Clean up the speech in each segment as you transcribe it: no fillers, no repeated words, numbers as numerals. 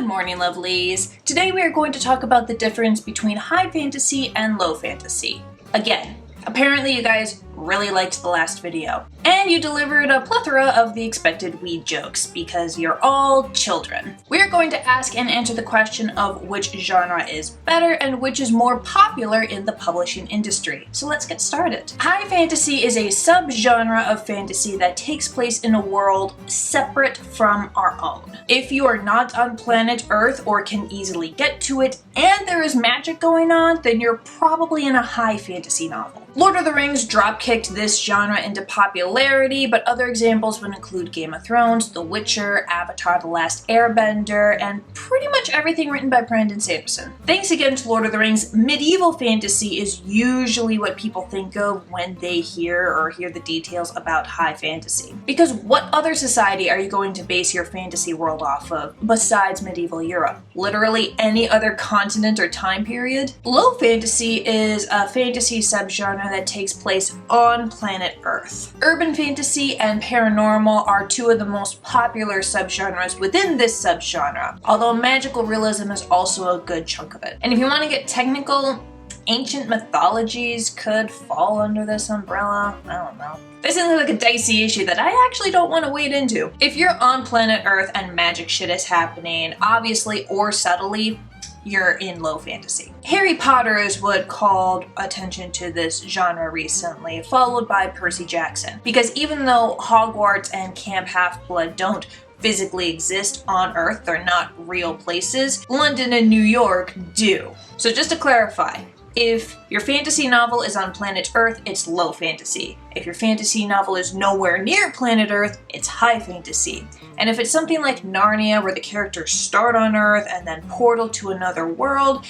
morning, lovelies. Today we are going to talk about the difference between high fantasy and low fantasy. Again, apparently you guys really liked the last video, and you delivered a plethora of the expected weed jokes because you're all children. We are going to ask and answer the question of which genre is better and which is more popular in the publishing industry. So let's get started. High fantasy is a subgenre of fantasy that takes place in a world separate from our own. If you are not on planet Earth or can easily get to it, and there is magic going on, then you're probably in a high fantasy novel. Lord of the Rings dropkicked this genre into popularity, but other examples would include Game of Thrones, The Witcher, Avatar: The Last Airbender, and pretty much everything written by Brandon Sanderson. Thanks again to Lord of the Rings, medieval fantasy is usually what people think of when they hear the details about high fantasy. Because what other society are you going to base your fantasy world off of besides medieval Europe? Literally any other continent or time period? Low fantasy is a fantasy subgenre that takes place on planet Earth. Urban fantasy and paranormal are two of the most popular subgenres within this subgenre, although magical realism is also a good chunk of it. And if you want to get technical, ancient mythologies could fall under this umbrella. I don't know. This seems like a dicey issue that I actually don't want to wade into. If you're on planet Earth and magic shit is happening, obviously or subtly, you're in low fantasy. Harry Potter is what called attention to this genre recently, followed by Percy Jackson. Because even though Hogwarts and Camp Half-Blood don't physically exist on Earth, they're not real places, London and New York do. So just to clarify, if your fantasy novel is on planet Earth, it's low fantasy. If your fantasy novel is nowhere near planet Earth, it's high fantasy. And if it's something like Narnia, where the characters start on Earth and then portal to another world,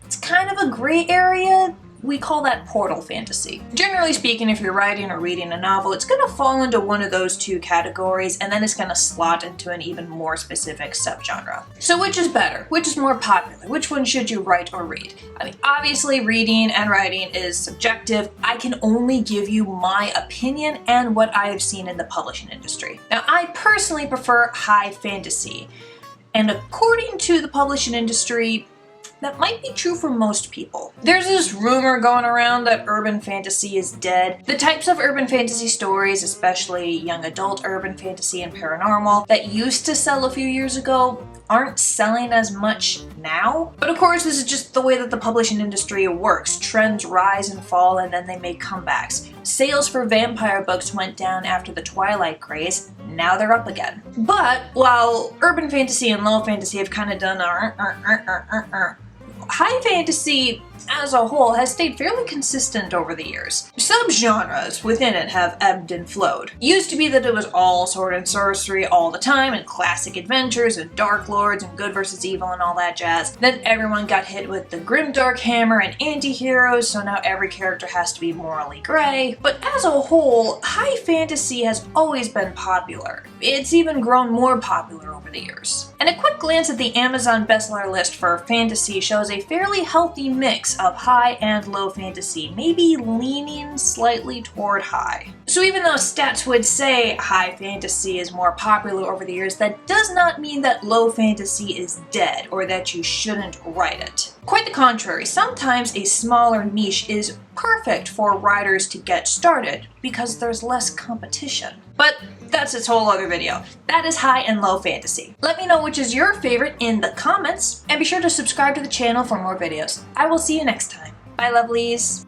it's kind of a gray area. We call that portal fantasy. Generally speaking, if you're writing or reading a novel, it's going to fall into one of those two categories, and then it's going to slot into an even more specific subgenre. So which is better? Which is more popular? Which one should you write or read? I mean, obviously reading and writing is subjective. I can only give you my opinion and what I have seen in the publishing industry. Now, I personally prefer high fantasy, and according to the publishing industry, that might be true for most people. There's this rumor going around that urban fantasy is dead. The types of urban fantasy stories, especially young adult urban fantasy and paranormal, that used to sell a few years ago aren't selling as much now. But of course, this is just the way that the publishing industry works. Trends rise and fall, and then they make comebacks. Sales for vampire books went down after the Twilight craze. Now they're up again. But while urban fantasy and low fantasy have kind of done high fantasy as a whole has stayed fairly consistent over the years. Subgenres within it have ebbed and flowed. It used to be that it was all sword and sorcery all the time, and classic adventures and dark lords and good versus evil and all that jazz. Then everyone got hit with the grimdark hammer and anti-heroes, so now every character has to be morally gray. But as a whole, high fantasy has always been popular. It's even grown more popular over the years. And a quick glance at the Amazon bestseller list for fantasy shows a fairly healthy mix of high and low fantasy, maybe leaning slightly toward high. So even though stats would say high fantasy is more popular over the years, that does not mean that low fantasy is dead or that you shouldn't write it. Quite the contrary, sometimes a smaller niche is perfect for writers to get started because there's less competition. But that's its whole other video. That is high and low fantasy. Let me know which is your favorite in the comments, and be sure to subscribe to the channel for more videos. I will see you next time. Bye, lovelies.